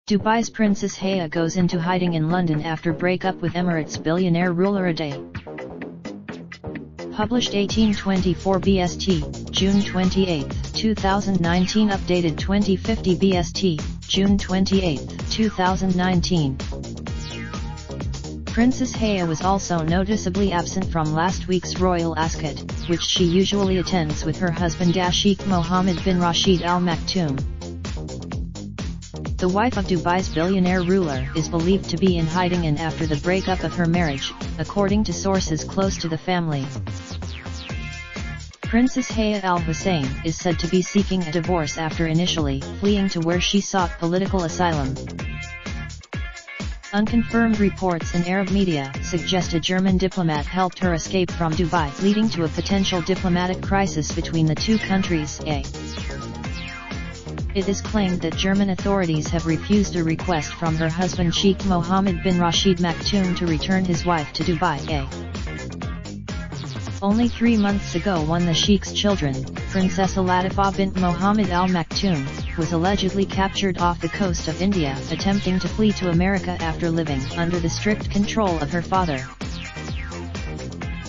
Dubai's Princess Haya goes into hiding in London after breakup with Emirates billionaire ruler a day. Published 1824 BST, June 28, 2019. Updated 2050 BST, June 28, 2019. Princess Haya was also noticeably absent from last week's royal ascot, which she usually attends with her husband Sheikh Mohammed bin Rashid Al Maktoum. The wife of Dubai's billionaire ruler is believed to be in hiding and after the breakup of her marriage, according to sources close to the family. Princess Haya Al Hussein is said to be seeking a divorce after initially fleeing to where she sought political asylum. Unconfirmed reports in Arab media suggest a German diplomat helped her escape from Dubai, leading to a potential diplomatic crisis between the two countries. It is claimed that German authorities have refused a request from her husband Sheikh Mohammed bin Rashid Maktoum to return his wife to Dubai. Only 3 months ago, one of the Sheikh's children, Princess Latifa bint Mohammed Al Maktoum, was allegedly captured off the coast of India, attempting to flee to America after living under the strict control of her father.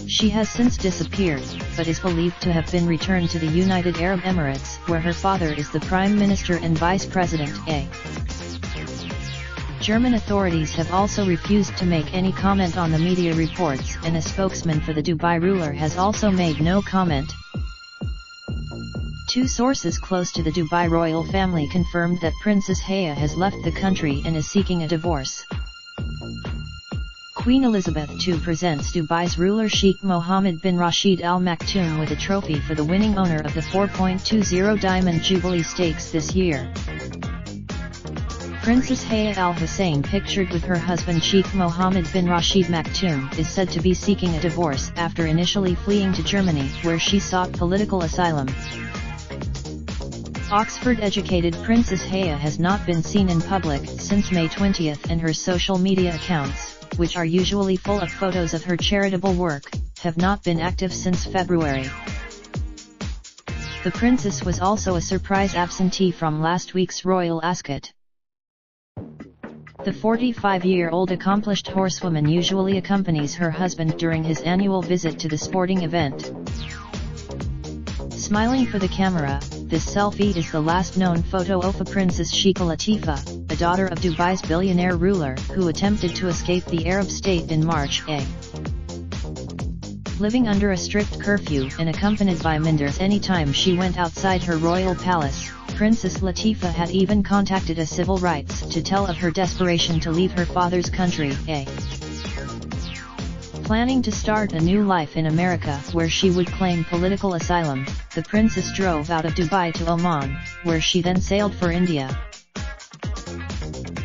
She has since disappeared, but is believed to have been returned to the United Arab Emirates, where her father is the Prime Minister and Vice President. German authorities have also refused to make any comment on the media reports, and a spokesman for the Dubai ruler has also made no comment. Two sources close to the Dubai royal family confirmed that Princess Haya has left the country and is seeking a divorce. Queen Elizabeth II presents Dubai's ruler Sheikh Mohammed bin Rashid Al Maktoum with a trophy for the winning owner of the 4.20 Diamond Jubilee Stakes this year. Princess Haya Al Hussein, pictured with her husband Sheikh Mohammed bin Rashid Maktoum, is said to be seeking a divorce after initially fleeing to Germany, where she sought political asylum. Oxford-educated Princess Haya has not been seen in public since May 20, and her social media accounts, which are usually full of photos of her charitable work, have not been active since February. The princess was also a surprise absentee from last week's royal ascot. The 45-year-old accomplished horsewoman usually accompanies her husband during his annual visit to the sporting event. Smiling for the camera, this selfie is the last known photo of Princess Sheikha Latifa, a daughter of Dubai's billionaire ruler, who attempted to escape the Arab state in March. Living under a strict curfew and accompanied by minders anytime she went outside her royal palace, Princess Latifa had even contacted a civil rights to tell of her desperation to leave her father's country. Planning to start a new life in America, where she would claim political asylum, the princess drove out of Dubai to Oman, where she then sailed for India.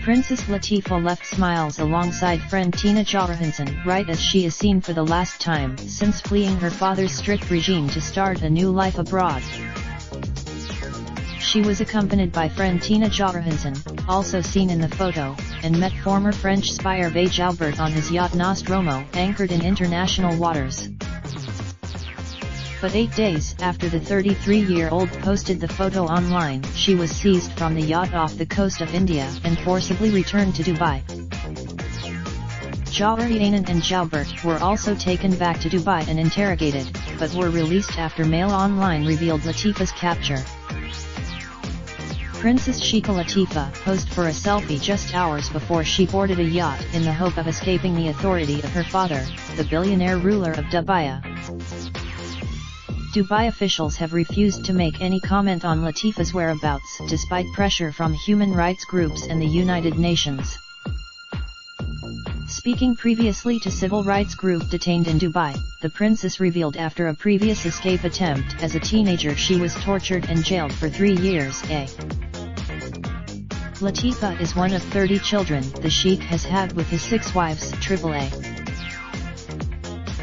Princess Latifa left smiles alongside friend Tina Johansson right as she is seen for the last time since fleeing her father's strict regime to start a new life abroad. She was accompanied by friend Tina Johansson, also seen in the photo, and met former French spy Hervé Jalbert on his yacht Nostromo, anchored in international waters. But 8 days after the 33-year-old posted the photo online, she was seized from the yacht off the coast of India and forcibly returned to Dubai. Johansson and Jalbert were also taken back to Dubai and interrogated, but were released after Mail Online revealed Latifa's capture. Princess Sheikha Latifa posed for a selfie just hours before she boarded a yacht in the hope of escaping the authority of her father, the billionaire ruler of Dubai. Dubai officials have refused to make any comment on Latifa's whereabouts despite pressure from human rights groups and the United Nations. Speaking previously to civil rights group detained in Dubai, the princess revealed after a previous escape attempt as a teenager she was tortured and jailed for 3 years. Latifa is one of 30 children the Sheikh has had with his 6 wives.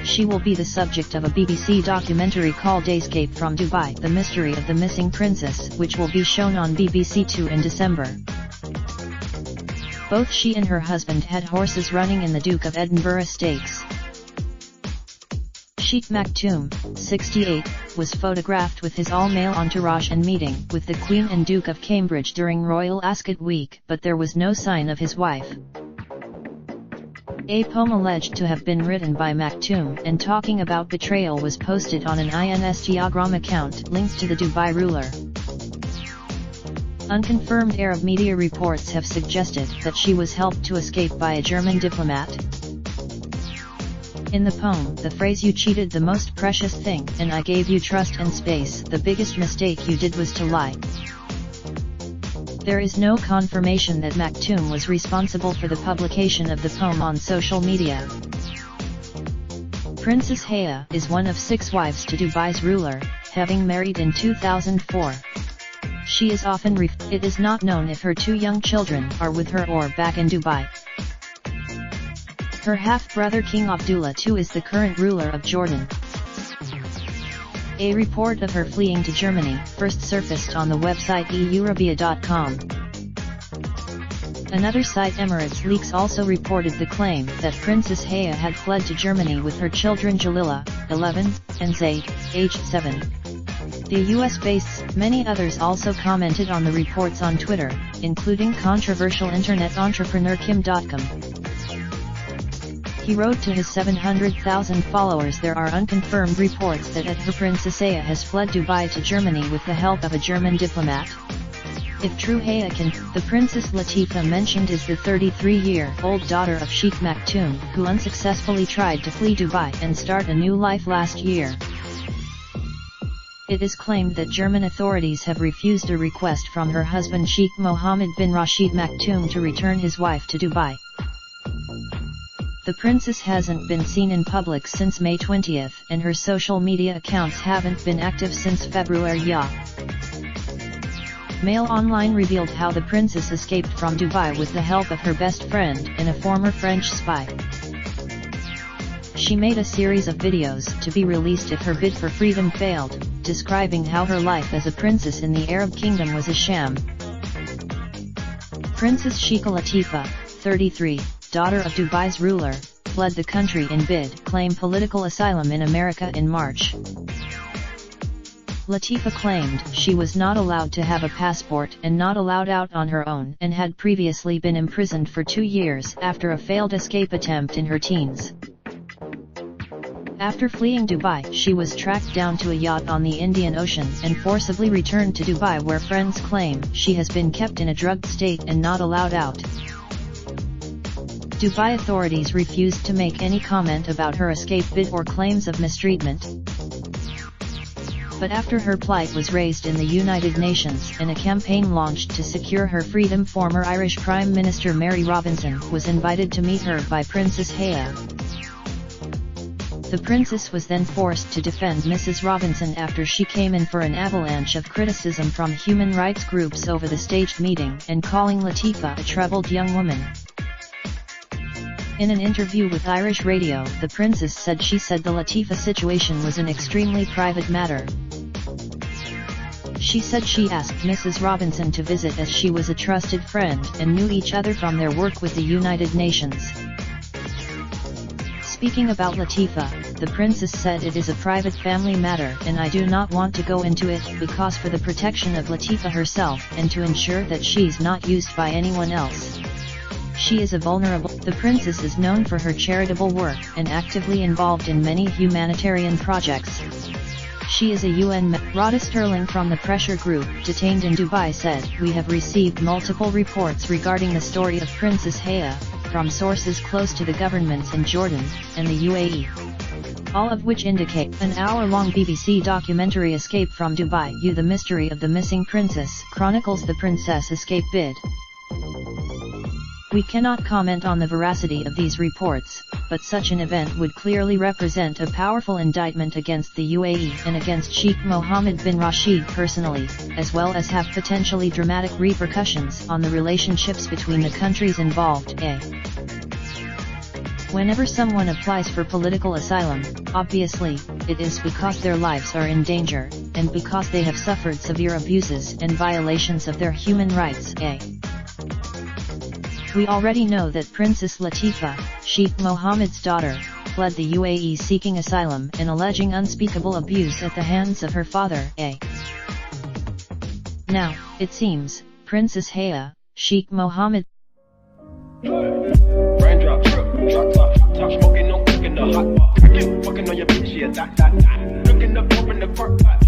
She will be the subject of a BBC documentary called Escape from Dubai: The Mystery of the Missing Princess, which will be shown on BBC 2 in December. Both she and her husband had horses running in the Duke of Edinburgh Stakes. Sheikh Maktoum, 68, was photographed with his all-male entourage and meeting with the Queen and Duke of Cambridge during Royal Ascot Week, but there was no sign of his wife. A poem alleged to have been written by Maktoum and talking about betrayal was posted on an Instagram account linked to the Dubai ruler. Unconfirmed Arab media reports have suggested that she was helped to escape by a German diplomat. In the poem, the phrase "you cheated the most precious thing, and I gave you trust and space, the biggest mistake you did was to lie." There is no confirmation that Maktoum was responsible for the publication of the poem on social media. Princess Haya is one of 6 wives to Dubai's ruler, having married in 2004. She is often it is not known if her 2 young children are with her or back in Dubai. Her half-brother King Abdullah II is the current ruler of Jordan. A report of her fleeing to Germany first surfaced on the website eurabia.com. Another site, Emirates Leaks, also reported the claim that Princess Haya had fled to Germany with her children Jalila, 11, and Zaid, aged 7. The US-based, many others also commented on the reports on Twitter, including controversial internet entrepreneur Kim Dotcom. He wrote to his 700,000 followers, "There are unconfirmed reports that her Princess Haya has fled Dubai to Germany with the help of a German diplomat. If true, Haya can." The Princess Latifa mentioned is the 33-year-old daughter of Sheikh Maktoum, who unsuccessfully tried to flee Dubai and start a new life last year. It is claimed that German authorities have refused a request from her husband Sheikh Mohammed bin Rashid Maktoum to return his wife to Dubai. The princess hasn't been seen in public since May 20, and her social media accounts haven't been active since February. Mail Online revealed how the princess escaped from Dubai with the help of her best friend and a former French spy. She made a series of videos to be released if her bid for freedom failed, describing how her life as a princess in the Arab kingdom was a sham. Princess Sheikha Latifa, 33, daughter of Dubai's ruler, fled the country in bid to claim political asylum in America in March. Latifa claimed she was not allowed to have a passport and not allowed out on her own, and had previously been imprisoned for 2 years after a failed escape attempt in her teens. After fleeing Dubai, she was tracked down to a yacht on the Indian Ocean and forcibly returned to Dubai, where friends claim she has been kept in a drugged state and not allowed out. Dubai authorities refused to make any comment about her escape bid or claims of mistreatment. But after her plight was raised in the United Nations and a campaign launched to secure her freedom, former Irish Prime Minister Mary Robinson was invited to meet her by Princess Haya. The princess was then forced to defend Mrs. Robinson after she came in for an avalanche of criticism from human rights groups over the staged meeting and calling Latifa a troubled young woman. In an interview with Irish radio, the princess said the Latifa situation was an extremely private matter. She said she asked Mrs. Robinson to visit as she was a trusted friend and knew each other from their work with the United Nations. Speaking about Latifa, the princess said, "It is a private family matter and I do not want to go into it, because for the protection of Latifa herself and to ensure that she's not used by anyone else. She is a vulnerable." The princess is known for her charitable work and actively involved in many humanitarian projects. She is a UN member. Rhoda Sterling from the Pressure Group, detained in Dubai, said, "We have received multiple reports regarding the story of Princess Haya, from sources close to the governments in Jordan and the UAE. All of which indicate." An hour-long BBC documentary, Escape from Dubai: The Mystery of the Missing Princess, chronicles the princess escape bid. "We cannot comment on the veracity of these reports, but such an event would clearly represent a powerful indictment against the UAE and against Sheikh Mohammed bin Rashid personally, as well as have potentially dramatic repercussions on the relationships between the countries involved. Whenever someone applies for political asylum, obviously, it is because their lives are in danger, and because they have suffered severe abuses and violations of their human rights. We already know that Princess Latifa, Sheikh Mohammed's daughter, fled the UAE seeking asylum and alleging unspeakable abuse at the hands of her father, Now, it seems, Princess Haya, Sheikh Mohammed Raindrop, drop top smoking, no cooking the hot pot. Fucking on your bitch, yeah, that. Looking up, open the park, pot.